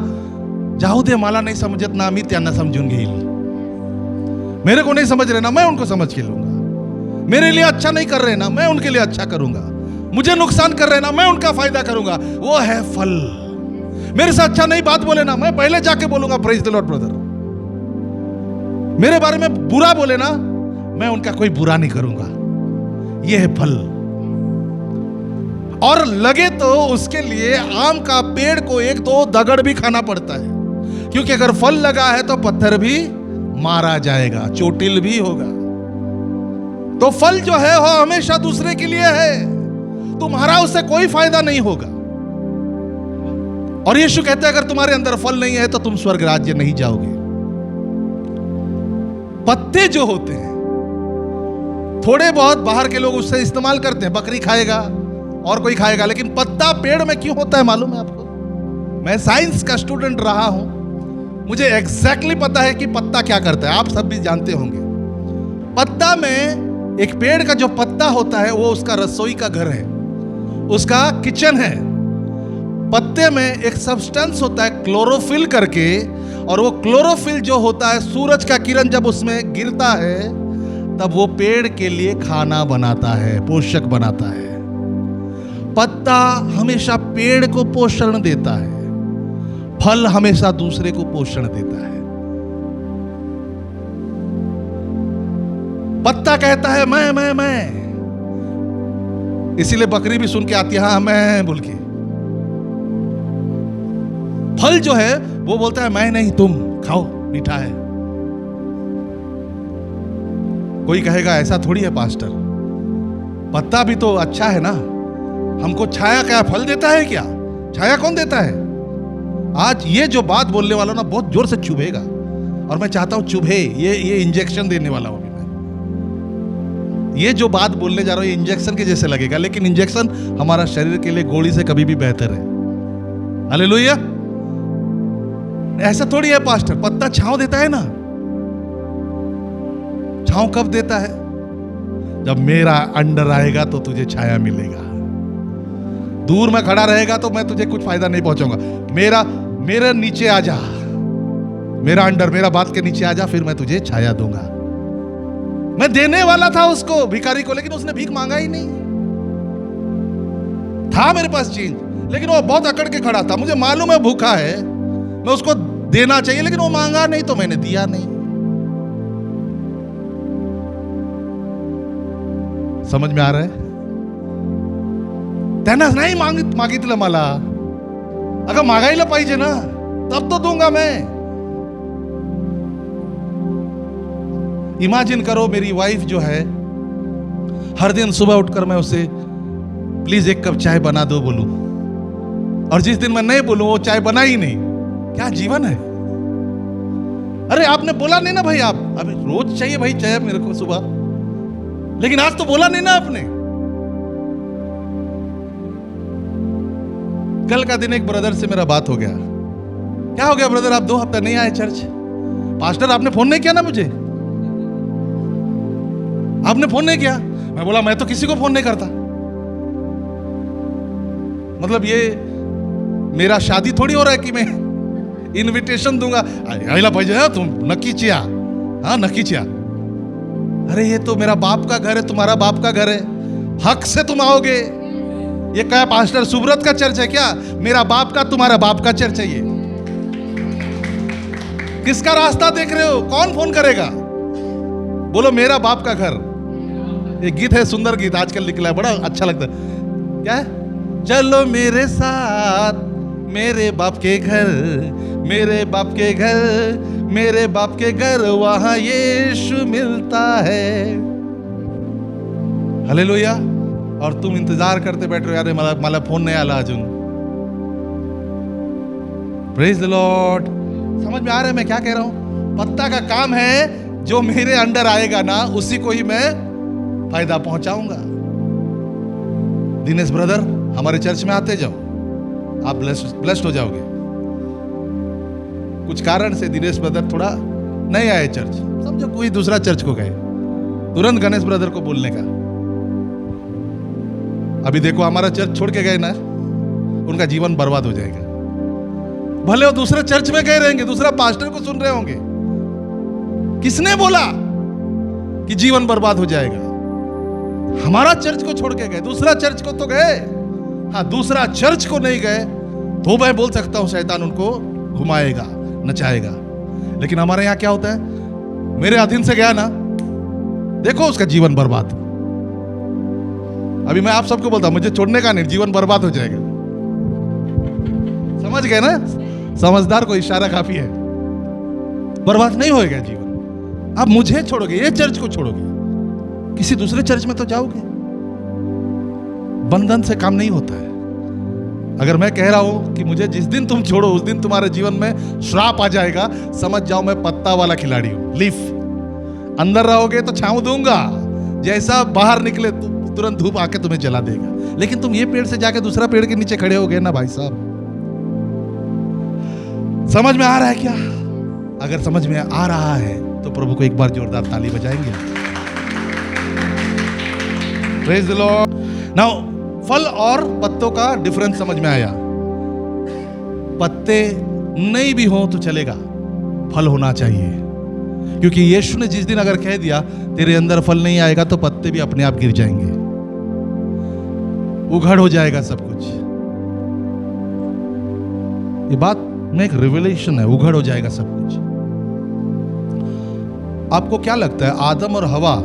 जाऊ दे मला नहीं समझत ना, मी त्यांना समझून घेईल। मेरे को नहीं समझ रहे ना, मैं उनको समझ के लूंगा। मेरे लिए अच्छा नहीं कर रहे ना, मैं उनके लिए अच्छा करूंगा। मुझे नुकसान कर रहे ना, मैं उनका फायदा करूंगा। वो है फल। मेरे से अच्छा नहीं बात बोले ना, मैं पहले जाके बोलूंगा प्रेज द लॉर्ड ब्रदर। मेरे बारे में बुरा बोले ना, मैं उनका कोई बुरा नहीं करूंगा। यह है फल। और लगे तो उसके लिए आम का पेड़ को एक दो दगड़ भी खाना पड़ता है, क्योंकि अगर फल लगा है तो पत्थर भी मारा जाएगा, चोटिल भी होगा। तो फल जो है वो हमेशा दूसरे के लिए है, तुम्हारा उससे कोई फायदा नहीं होगा। और यीशु कहते हैं अगर तुम्हारे अंदर फल नहीं है तो तुम स्वर्ग राज्य नहीं जाओगे। पत्ते जो होते हैं थोड़े बहुत बाहर के लोग उससे इस्तेमाल करते हैं, बकरी खाएगा और कोई खाएगा, लेकिन पत्ता पेड़ में क्यों होता है मालूम है आपको? मैं साइंस का स्टूडेंट रहा हूं, मुझे एग्जैक्टली पता है कि पत्ता क्या करता है। आप सब भी जानते होंगे। पत्ता में एक पेड़ का जो पत्ता होता है वो उसका रसोई का घर है, उसका किचन है। पत्ते में एक सब्सटेंस होता है क्लोरोफिल करके, और वो क्लोरोफिल जो होता है सूरज का किरण जब उसमें गिरता है तब वो पेड़ के लिए खाना बनाता है, पोषक बनाता है। पत्ता हमेशा पेड़ को पोषण देता है, फल हमेशा दूसरे को पोषण देता है। पत्ता कहता है मैं, इसीलिए बकरी भी सुन के आती है हाँ मैं बोल के। फल जो है वो बोलता है मैं नहीं, तुम खाओ, मीठा है। कोई कहेगा ऐसा थोड़ी है पास्टर, पत्ता भी तो अच्छा है ना, हमको छाया क्या फल देता है क्या? छाया कौन देता है? आज ये जो बात बोलने वाला ना बहुत जोर से चुभेगा, और मैं चाहता हूं चुभे। ये इंजेक्शन देने वाला हूं मैं। ये जो बात बोलने जा रहा हूं ये इंजेक्शन के जैसे लगेगा, लेकिन इंजेक्शन हमारा शरीर के लिए गोली से कभी भी बेहतर है। हालेलुया! ऐसा थोड़ी है पास्टर, पत्ता छांव देता है ना। छांव कब देता है? जब मेरा अंडर आएगा तो तुझे छाया मिलेगा। दूर में खड़ा रहेगा तो मैं तुझे कुछ फायदा नहीं पहुंचाऊंगा। मेरे नीचे आ जा, मेरा अंडर, मेरा बात के नीचे आ जा, फिर मैं तुझे छाया दूंगा। मैं देने वाला था उसको, भिखारी को, लेकिन उसने भीख मांगा ही नहीं। था मेरे पास चीज, लेकिन वो बहुत अकड़ के खड़ा था। मुझे मालूम है भूखा है, मैं उसको देना चाहिए, लेकिन वो मांगा नहीं तो मैंने दिया नहीं। समझ में आ रहा है? त्यांना नाही मागितलं मला, अगर मागायला पाहिजे ना तब तो दूंगा मैं। इमेजिन करो मेरी वाइफ जो है, हर दिन सुबह उठकर मैं उसे प्लीज एक कप चाय बना दो बोलूं, और जिस दिन मैं नहीं बोलूं वो चाय बना ही नहीं। क्या जीवन है? अरे आपने बोला नहीं ना भाई, आप अभी रोज चाहिए भाई चाय मेरे को सुबह, लेकिन आज तो बोला नहीं ना आपने। कल का दिन एक ब्रदर से मेरा बात हो गया। क्या हो गया ब्रदर, आप 2 हफ्ते नहीं आए चर्च? पास्टर आपने फोन नहीं किया ना मुझे, आपने फोन नहीं किया। मैं बोला मैं तो किसी को फोन नहीं करता। मतलब ये मेरा शादी थोड़ी हो रहा है कि मैं इनविटेशन दूंगा, आईला पाहिजे तुम नक्कीच या, हाँ नक्कीच या। अरे ये तो मेरा बाप का घर है, तुम्हारा बाप का घर है, हक से तुम आओगे। ये क्या पास्टर सुब्रत का चर्च है क्या? मेरा बाप का तुम्हारा बाप का चर्च है ये। किसका रास्ता देख रहे हो? कौन फोन करेगा? बोलो मेरा बाप का घर। ये गीत है, सुंदर गीत आजकल निकला है, बड़ा अच्छा लगता है। क्या है? चलो मेरे साथ मेरे बाप के घर, मेरे बाप के घर, मेरे बाप के घर, वहां यीशु मिलता है। हालेलुया। और तुम इंतजार करते बैठ रहे हो, यार मला फोन नहीं आला अजून। Praise the Lord. समझ में आ रहा है मैं क्या कह रहा हूं? पत्ता का काम है जो मेरे अंडर आएगा ना, उसी को ही मैं फायदा पहुंचाऊंगा। दिनेश ब्रदर, हमारे चर्च में आते जाओ, आप ब्लेस्ड हो जाओगे। कुछ कारण से दिनेश ब्रदर थोड़ा नहीं आए चर्च, समझो कोई दूसरा चर्च को गए, तुरंत गणेश ब्रदर को बोलने का। अभी देखो हमारा चर्च छोड़ के गए ना, उनका जीवन बर्बाद हो जाएगा। भले वो दूसरे चर्च में गए रहेंगे, दूसरा पास्टर को सुन रहे होंगे। किसने बोला कि जीवन बर्बाद हो जाएगा? हमारा चर्च को छोड़ के गए, दूसरा चर्च को तो गए। हाँ, दूसरा चर्च को नहीं गए तो मैं बोल सकता हूं शैतान उनको घुमाएगा, नचाएगा। लेकिन हमारे यहां क्या होता है? मेरे अधीन से गया ना, देखो उसका जीवन बर्बाद। अभी मैं आप सबको बोलता हूं, मुझे छोड़ने का नहीं, जीवन बर्बाद हो जाएगा। समझ गए ना? समझदार को इशारा काफी है। बर्बाद नहीं होएगा जीवन। आप मुझे छोड़ोगे, ये चर्च को छोड़ोगे, किसी दूसरे चर्च में तो जाओगे। बंधन से काम नहीं होता है। अगर मैं कह रहा हूं कि मुझे जिस दिन तुम छोड़ो उस दिन तुम्हारे जीवन में श्राप आ जाएगा, समझ जाओ मैं पत्ता वाला खिलाड़ी हूं, लीफ। अंदर रहोगे तो छांव दूंगा, जैसा बाहर निकले तुरंत धूप आके तुम्हें जला देगा। लेकिन तुम ये पेड़ से जाके दूसरा पेड़ के नीचे खड़े हो गए ना भाई साहब। समझ में आ रहा है क्या? अगर समझ में आ रहा है तो प्रभु को एक बार जोरदार ताली बजाएंगे। Praise the Lord. नाउ फल और पत्तों का डिफरेंस समझ में आया। पत्ते नहीं भी हो तो चलेगा, फल होना चाहिए। क्योंकि यीशु ने जिस दिन अगर कह दिया तेरे अंदर फल नहीं आएगा तो पत्ते भी अपने आप गिर जाएंगे, उघड़ हो जाएगा सब कुछ। ये बात में एक रिवलेशन है, उघड़ हो जाएगा सब कुछ। आपको क्या लगता है आदम और हवा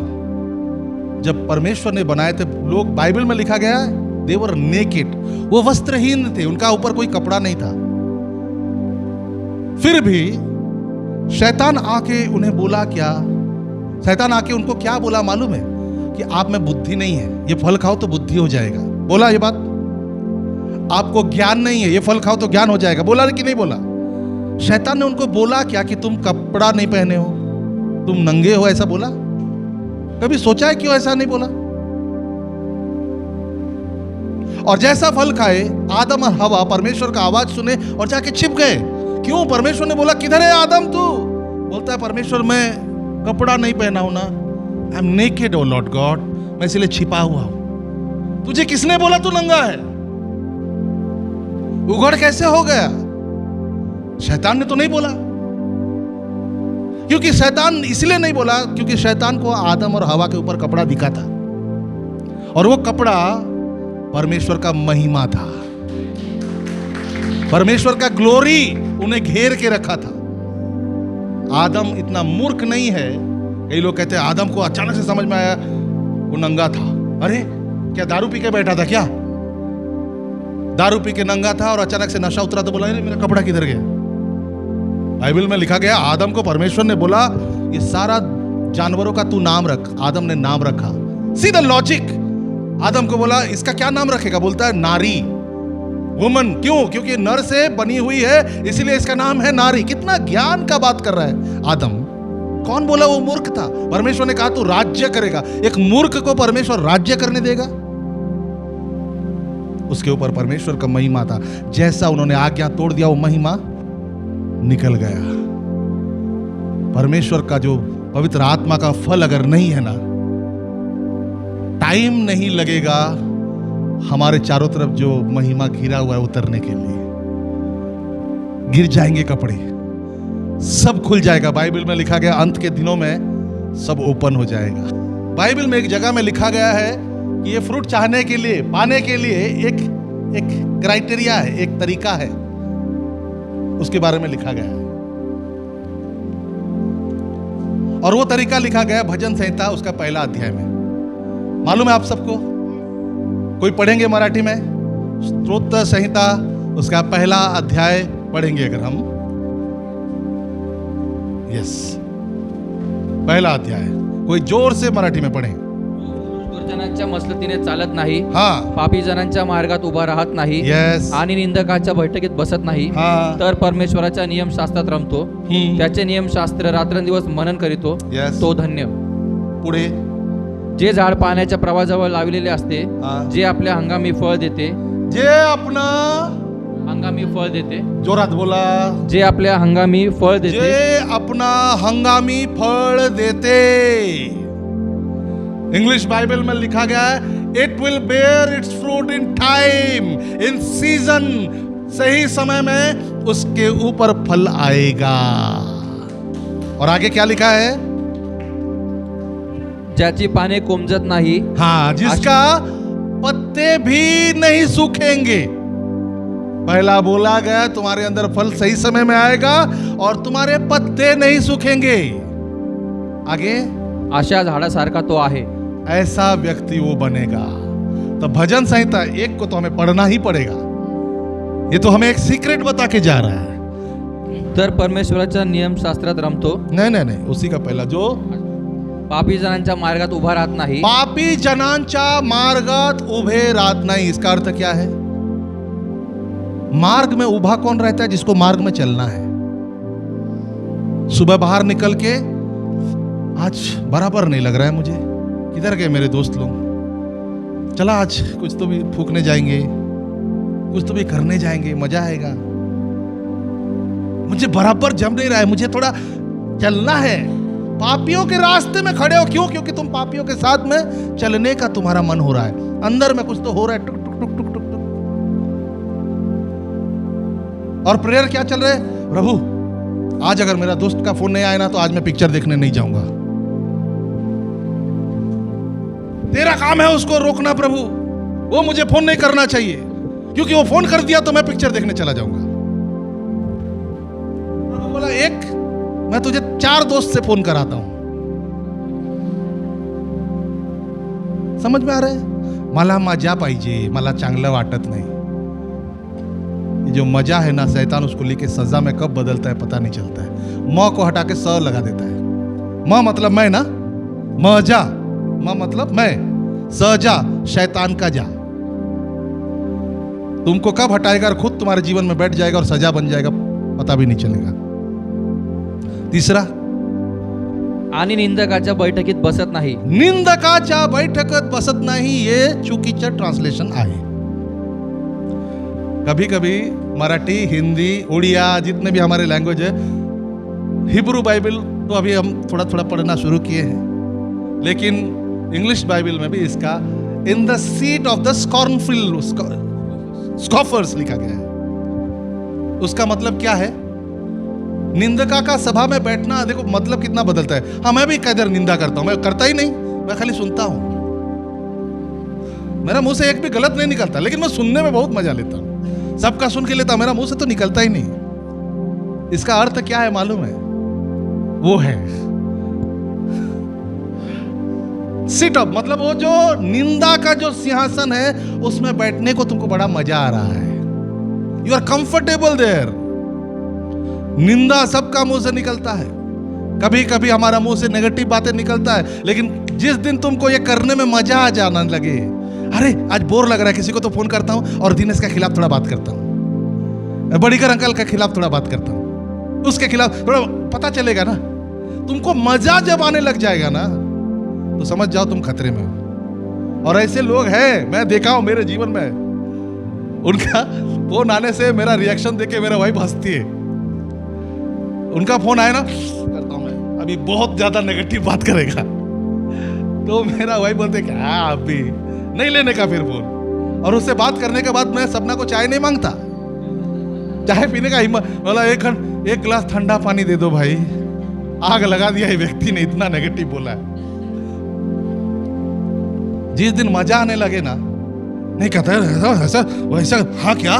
जब परमेश्वर ने बनाए थे, लोग बाइबल में लिखा गया है दे वर नेकेड, वो वस्त्रहीन थे, उनका ऊपर कोई कपड़ा नहीं था। फिर भी शैतान आके उन्हें बोला क्या? शैतान आके उनको क्या बोला मालूम है? कि आप में बुद्धि नहीं है, ये फल खाओ तो बुद्धि हो जाएगा। बोला ये बात? आपको ज्ञान नहीं है, ये फल खाओ तो ज्ञान हो जाएगा। बोला कि नहीं बोला? शैतान ने उनको बोला क्या? कि तुम कपड़ा नहीं पहने हो, तुम नंगे हो, ऐसा बोला? कभी सोचा है क्यों ऐसा नहीं बोला? और जैसा फल खाए आदम और हवा परमेश्वर का आवाज सुने और जाके छिप गए। क्यों? परमेश्वर ने बोला किधर है आदम तू? बोलता है परमेश्वर मैं कपड़ा नहीं पहना हूं ना, I am naked O Lord God, मैं इसलिए छिपा हुआ हूं। तुझे किसने बोला तू नंगा है? उघड़ कैसे हो गया? शैतान ने तो नहीं बोला। क्योंकि शैतान इसलिए नहीं बोला क्योंकि शैतान को आदम और हवा के ऊपर कपड़ा दिखा था, और वो कपड़ा परमेश्वर का महिमा था, परमेश्वर का ग्लोरी उन्हें घेर के रखा था। आदम इतना मूर्ख नहीं है। कई लोग कहते हैं आदम को अचानक से समझ में आया वो नंगा था। अरे क्या दारू पी के बैठा था क्या? दारू पी के नंगा था और अचानक से नशा उतरा तो बोला अरे मेरा कपड़ा किधर गया? बाइबल में लिखा गया आदम को परमेश्वर ने बोला ये सारा जानवरों का तू नाम रख। आदम ने नाम रखा। See the logic. आदम को बोला इसका क्या नाम रखेगा? बोलता है नारी, वुमन। क्यों? क्योंकि नर से बनी हुई है इसलिए इसका नाम है नारी। कितना ज्ञान का बात कर रहा है आदम। कौन बोला वो मूर्ख था? परमेश्वर ने कहा तू राज्य करेगा। एक मूर्ख को परमेश्वर राज्य करने देगा? उसके ऊपर परमेश्वर का महिमा था। जैसा उन्होंने आज्ञा तोड़ दिया वो महिमा निकल गया। परमेश्वर का जो पवित्र आत्मा का फल अगर नहीं है ना, टाइम नहीं लगेगा हमारे चारों तरफ जो महिमा घिरा हुआ है उतरने के लिए। गिर जाएंगे कपड़े, सब खुल जाएगा। बाइबल में लिखा गया अंत के दिनों में सब ओपन हो जाएगा। बाइबल में एक जगह में लिखा गया है कि ये फ्रूट चाहने के लिए, पाने के लिए एक क्राइटेरिया है, एक तरीका है, उसके बारे में लिखा गया है। और वो तरीका लिखा गया भजन संहिता उसका पहला अध्याय में। मालूम है आप सबको? कोई पढ़ेंगे मराठी में? स्तोत्र संहिता उसका पहला अध्याय पढ़ेंगे अगर हम। यस, पहला अध्याय कोई जोर से मराठी में पढ़ें। दुर्जनांच्या मसलतीने चालत नाही, हाँ, पापी जनांच्या मार्गात उभा राहत नाही, यस, आणि निंदकाच्या बैठकीत बसत नाही, हाँ, तर परमेश्वराच्या नियमशास्त्रात रमतो, त्याचे नियमशास्त्र रात्रंदिवस मनन करीतो, यस, तो धन्य. पुढे, जे झाड पाण्याच्या प्रवाहाजवळ लावलेले असते, हाँ, जे आपल्या हंगामी फळ देते, जे अपना, हंगामी फळ देते, जोरात बोला, जे आपल्या हंगामी फळ देते, जे अपना हंगामी फल देते। इंग्लिश बाइबल में लिखा गया है it will bear its fruit in time, in season, सही समय में उसके ऊपर फल आएगा। और आगे क्या लिखा है? ज्याची पाने कोमजत नाही, हाँ, जिसका पत्ते भी नहीं सूखेंगे। पहला बोला गया तुम्हारे अंदर फल सही समय में आएगा और तुम्हारे पत्ते नहीं सूखेंगे। आगे, अशा झाडासारखा तो आहे. ऐसा व्यक्ति वो बनेगा। तो भजन संहिता 1 को तो हमें पढ़ना ही पड़ेगा। ये तो हमें एक सीक्रेट बता के जा रहा है। तर परमेश्वराच्या नियमशास्त्रात रमतो, नहीं, उसी का पहला जो पापी जनांच्या मार्गात उभा राहत नाही, पापी जनांच्या मार्गात उभे राहत नहीं। इसका अर्थ क्या है? मार्ग में उभा कौन रहता है? जिसको मार्ग में चलना है। सुबह बाहर निकल के आज बराबर नहीं लग रहा है मुझे, किधर गए मेरे दोस्त लोग? चला आज कुछ तो भी फूकने जाएंगे, कुछ तो भी करने जाएंगे, मजा आएगा। मुझे बराबर जम नहीं रहा है, मुझे थोड़ा चलना है। पापियों के रास्ते में खड़े हो, क्यों? क्योंकि तुम पापियों के साथ में चलने का तुम्हारा मन हो रहा है। अंदर में कुछ तो हो रहा है, टुक टुक टुक टुक टुक टुक। और प्रेयर क्या चल रहा है? प्रभु आज अगर मेरा दोस्त का फोन नहीं आया ना तो आज मैं पिक्चर देखने नहीं जाऊंगा। तेरा काम है उसको रोकना प्रभु, वो मुझे फोन नहीं करना चाहिए, क्योंकि वो फोन कर दिया तो मैं पिक्चर देखने चला जाऊंगा। प्रभु बोला एक, मैं तुझे 4 दोस्त से फोन कराता हूं। समझ में आ रहा है? मला मजा पाहिजे, मला चांगलं वाटत नहीं। ये जो मजा है ना, शैतान उसको लेके सजा में कब बदलता है पता नहीं चलता है। म को हटा के स लगा देता है। म मतलब मैं ना, मजा, म मतलब मैं, सजा शैतान का जा। तुमको कब हटाएगा और खुद तुम्हारे जीवन में बैठ जाएगा और सजा बन जाएगा, पता भी नहीं चलेगा। तीसरा, आणि निंदकाच्या बैठकीत बसत नाही. निंदकाच्या बैठकीत बसत नाही, ये चुकीचं ट्रांसलेशन आहे। कभी कभी मराठी, हिंदी, उड़िया, जितने भी हमारे लैंग्वेज है, हिब्रू बाइबल तो अभी हम थोड़ा थोड़ा पढ़ना शुरू किए हैं, लेकिन इंग्लिश बाइबल में भी इसका in the seat of the scornful scoffers लिखा गया है। उसका मतलब क्या है? निंदका का सभा में बैठना। देखो मतलब कितना बदलता है। हाँ, मैं भी कदर निंदा करता हूं, मैं करता ही नहीं, मैं खाली सुनता हूं। मेरा मुंह से एक भी गलत नहीं निकलता, लेकिन मैं सुनने में बहुत मजा लेता हूं। सबका सुन के लेता, मेरा मुंह से तो निकलता ही नहीं। इसका अर्थ क्या है मालूम है? वो है सिट अप, मतलब वो जो निंदा का जो सिंहासन है उसमें बैठने को तुमको बड़ा मजा आ रहा है। You are comfortable there. निंदा सबका मुंह से निकलता है, कभी कभी हमारा मुंह से नेगेटिव बातें निकलता है, लेकिन जिस दिन तुमको ये करने में मजा आ जाने लगे, अरे आज बोर लग रहा है, किसी को तो फोन करता हूं और दिनेश के खिलाफ थोड़ा बात करता हूं, बड़ीकर अंकल के खिलाफ थोड़ा बात करता हूं, उसके खिलाफ थोड़ा, पता चलेगा ना। तुमको मजा जब आने लग जाएगा ना तो समझ जाओ तुम खतरे में हो। और ऐसे लोग हैं, मैं देखा हूं मेरे जीवन में, उनका फोन आने से मेरा रिएक्शन देके मेरा वाइफ हंसती है। उनका फोन आया ना, करता हूं मैं, अभी बहुत ज्यादा नेगेटिव बात करेगा, तो मेरा वाइफ बोलते कि हाँ अभी नहीं लेने का फिर फोन। और उससे बात करने के बाद मैं सपना को चाय नहीं मांगता, चाय पीने का हिम्मत, बोला एक गिलास ठंडा पानी दे दो भाई। आग लगा दिया ये व्यक्ति ने, इतना नेगेटिव बोला है। जिस दिन मजा आने लगे ना, नहीं कहता है ऐसा वैसा, हाँ क्या,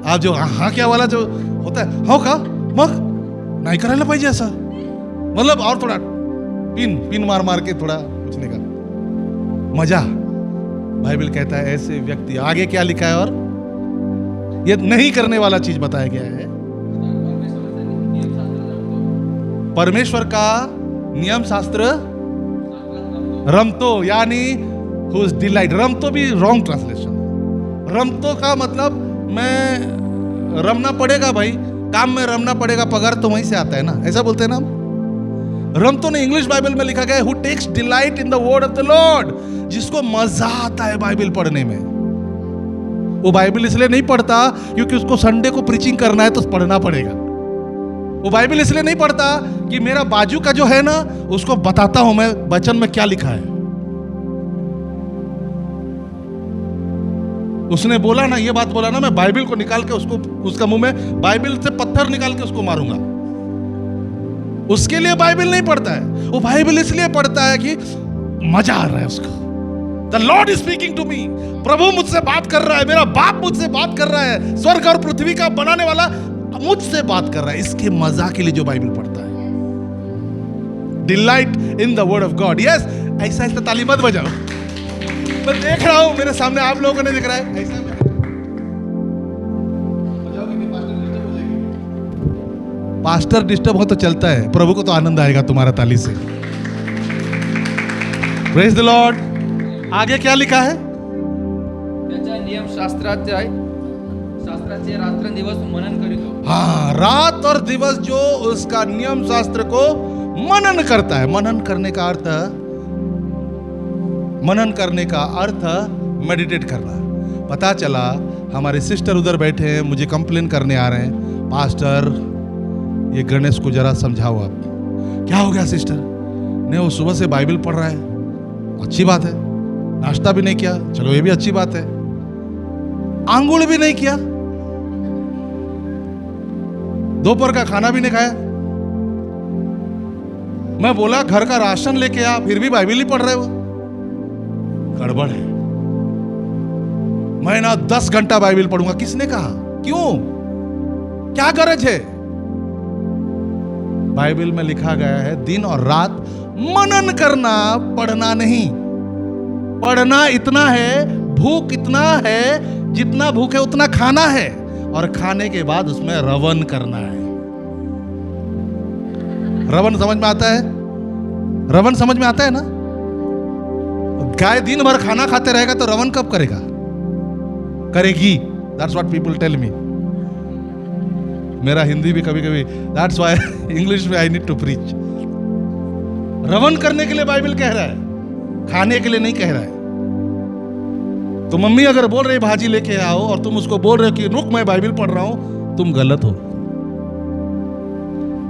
आप जो हाँ क्या वाला जो होता है, हो का मग नहीं करायला पाहिजे ऐसा, मतलब और थोड़ा पिन मार मार के थोड़ा पूछने का मजा। बाइबल कहता है ऐसे व्यक्ति, आगे क्या लिखा है, और ये नहीं करने वाला चीज बताया गया है। परमेश्वर का नियम शास्त्र रमतो, यानी हुज डिलाइट। रमतो भी रॉन्ग ट्रांसलेशन। रमतो का मतलब मैं रमना पड़ेगा भाई, काम में रमना पड़ेगा, पगार तो वहीं से आता है ना, ऐसा बोलते हैं ना हम। रमतो ने इंग्लिश बाइबल में लिखा गया है who takes delight in the word of the Lord, जिसको मजा आता है बाइबल पढ़ने में। वो बाइबल इसलिए नहीं पढ़ता क्योंकि उसको संडे को प्रीचिंग करना है तो पढ़ना पड़ेगा। वो बाइबल इसलिए नहीं पढ़ता कि मेरा बाजू का जो है ना उसको बताता हूं मैं वचन में क्या लिखा है। उसने बोला ना, ये बात बोला ना, मैं बाइबल को निकाल के उसको, उसका मुंह में बाइबल से पत्थर निकाल के उसको मारूंगा। उसके लिए बाइबल नहीं पढ़ता है, वो बाइबल इसलिए पढ़ता है कि मजा आ रहा है उसको। The Lord is speaking to me, प्रभु मुझसे बात कर रहा है, मेरा बाप मुझसे बात कर रहा है, स्वर्ग और पृथ्वी का बनाने वाला मुझसे बात कर रहा है। इसके मजा के लिए जो बाइबल पढ़ता है, delight in the word of God. Yes, ऐसा ऐसा ताली मत बजाओ, मैं देख रहा हूं मेरे सामने, आप लोगों को नहीं दिख रहा है, ऐसा पास्टर डिस्टर्ब हो तो चलता है, प्रभु को तो आनंद आएगा तुम्हारा ताली से। Praise the Lord. आगे क्या लिखा है? त्याच्या नियम शास्त्राचे रात्रंदिवस मनन करीतो। हाँ, रात और दिवस जो उसका नियम शास्त्र को मनन करता है। मनन करने का अर्थ मेडिटेट करना। पता चला हमारे सिस्टर उधर बैठे हैं, मुझे कंप्लेन करने आ रहे हैं, पास्टर ये गणेश को जरा समझाओ आप। क्या हो गया सिस्टर? नहीं, वो सुबह से बाइबल पढ़ रहा है, अच्छी बात है, नाश्ता भी नहीं किया, चलो ये भी अच्छी बात है, आंगुल भी नहीं किया, दोपहर का खाना भी नहीं खाया। मैं बोला घर का राशन लेके आ, फिर भी बाइबल ही पढ़ रहे हो, गड़बड़ है। मैं ना 10 घंटा बाइबल पढ़ूंगा। किसने कहा? क्यों? क्या गरज है? बाइबल में लिखा गया है दिन और रात मनन करना, पढ़ना नहीं। पढ़ना इतना है, भूख इतना है, जितना भूख है उतना खाना है, और खाने के बाद उसमें रवन करना है। रवन समझ में आता है? रवन समझ में आता है ना? गाय दिन भर खाना खाते रहेगा तो रवन कब करेगा? करेगी। That's what people tell me. मेरा हिंदी भी कभी कभी, दैट्स व्हाई इंग्लिश में आई नीड टू प्रीच। रवन करने के लिए बाइबल कह रहा है, खाने के लिए नहीं कह रहा है। तो मम्मी अगर बोल रही भाजी लेके आओ और तुम उसको बोल रहे हो कि रुक मैं बाइबल पढ़ रहा हूं, तुम गलत हो।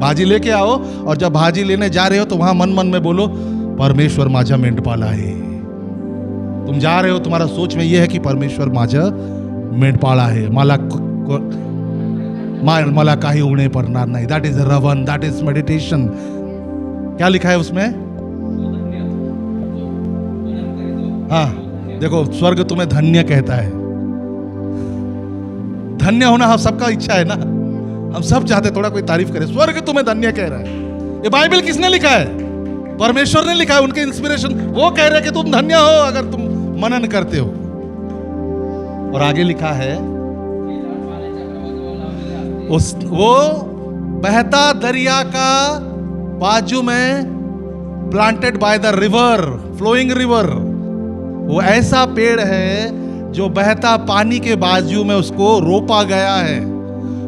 भाजी लेके आओ, और जब भाजी लेने जा रहे हो तो वहां मन मन में बोलो परमेश्वर माझा मेंढपाल आहे। तुम जा रहे हो, तुम्हारा सोच में यह है कि परमेश्वर माझा मेंढपाल आहे, मला काही उणे पडणार नाही। दैट इज रवन, दैट इज मेडिटेशन। क्या लिखा है उसमें? हाँ, देखो, स्वर्ग तुम्हें धन्य कहता है। धन्य होना हम सबका इच्छा है ना, हम सब चाहते थोड़ा कोई तारीफ करे। स्वर्ग तुम्हें धन्य कह रहा है। ये बाइबल किसने लिखा है? परमेश्वर ने लिखा है, उनके इंस्पिरेशन। वो कह रहे हैं कि तुम धन्य हो अगर तुम मनन करते हो। और आगे लिखा है वो बहता दरिया का बाजू में, planted by the river, flowing river. वो ऐसा पेड़ है जो बहता पानी के बाजू में उसको रोपा गया है।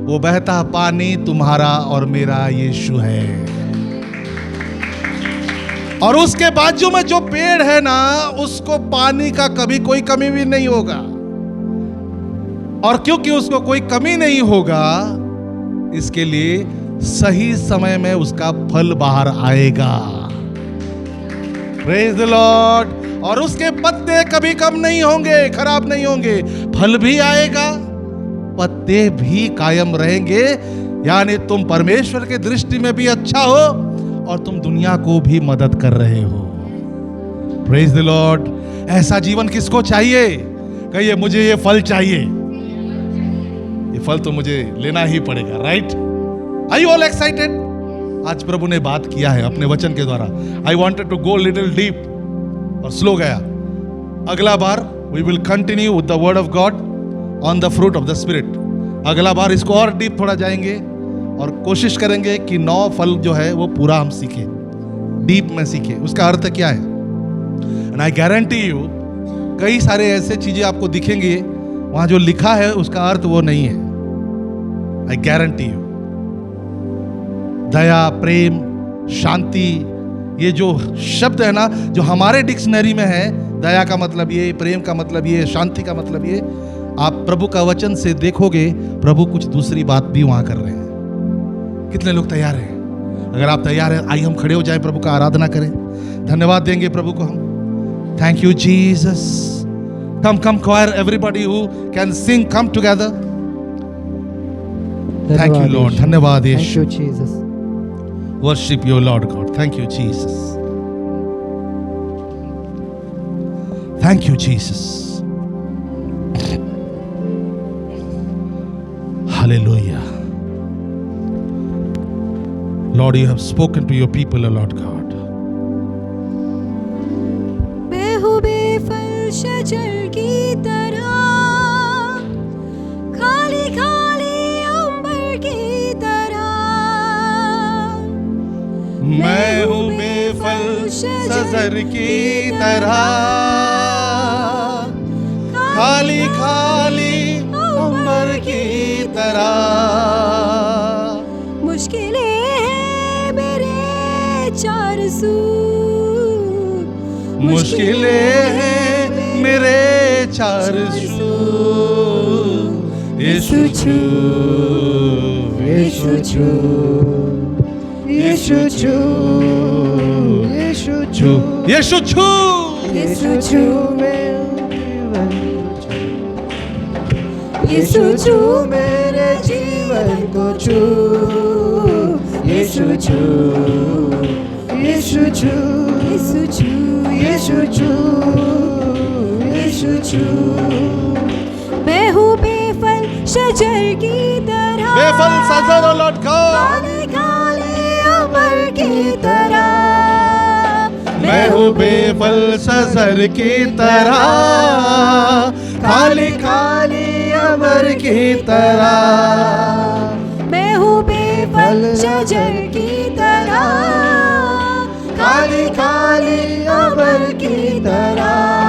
वो बहता पानी तुम्हारा और मेरा यीशु है। और उसके बाजू में जो पेड़ है ना, उसको पानी का कभी कोई कमी भी नहीं होगा। और क्योंकि उसको कोई कमी नहीं होगा, इसके लिए सही समय में उसका फल बाहर आएगा। Praise the Lord. और उसके पत्ते कभी कम नहीं होंगे, खराब नहीं होंगे, फल भी आएगा, पत्ते भी कायम रहेंगे। यानी तुम परमेश्वर के दृष्टि में भी अच्छा हो और तुम दुनिया को भी मदद कर रहे हो। Praise the Lord. ऐसा जीवन किसको चाहिए? कहिए मुझे ये फल चाहिए। ये फल तो मुझे लेना ही पड़ेगा, right? Are you all excited? आज प्रभु ने बात किया है अपने वचन के द्वारा। I wanted to go little deep, और स्लो गया। अगला बार we will continue with the word of God on the fruit of the spirit. अगला बार इसको और डीप थोड़ा जाएंगे और कोशिश करेंगे कि 9 फल जो है वो पूरा हम सीखें, डीप में सीखें उसका अर्थ क्या है। एंड आई गारंटी यू कई सारे ऐसे चीजें आपको दिखेंगे वहां जो लिखा है उसका अर्थ वो नहीं है। I guarantee you. दया, प्रेम, शांति, ये जो शब्द है ना जो हमारे डिक्शनरी में है, दया का मतलब ये, प्रेम का मतलब ये, शांति का मतलब ये, आप प्रभु का वचन से देखोगे प्रभु कुछ दूसरी बात भी वहां कर रहे हैं। कितने लोग तैयार हैं? अगर आप तैयार हैं आइए हम खड़े हो जाएं, प्रभु का आराधना करें, धन्यवाद देंगे प्रभु को हम। Thank you Jesus. Come come choir, everybody who can sing, come together. Thank you Lord. धन्यवाद Thank यीशु। you, Jesus. Worship you Lord God. Thank you Jesus. Thank you Jesus. Hallelujah. Lord, you have spoken to your people, O Lord God. मैं हूँ बेफल शजर की तरह, खाली खाली अंबर की तरह। मैं हूँ बेफल सजर की तरह, खाली खाली अंबर की तरह। मुश्किलें हैं मेरे चार सू, मुश्किलें हैं मेरे चार सू। यीशु छू, यीशु छू, यीशु छू, यीशु छू, यीशु छू, यीशु छू मेरे जीवन को छू, यीशु छू मेरे जीवन को छू, यीशु छू, यीशु छू, यीशु छू, यीशु छू, यीशु छू। मैं हूँ बेफल शजर की तरह, बेफल सजर ओ लौट गॉड। खाली खाली अंबर की तरह। मैं हूँ बेफल सजर की तरह, खाली खाली अमर की तरह। मैं हूँ बेफल शजर की तरह, खाली खाली अमर की तरह।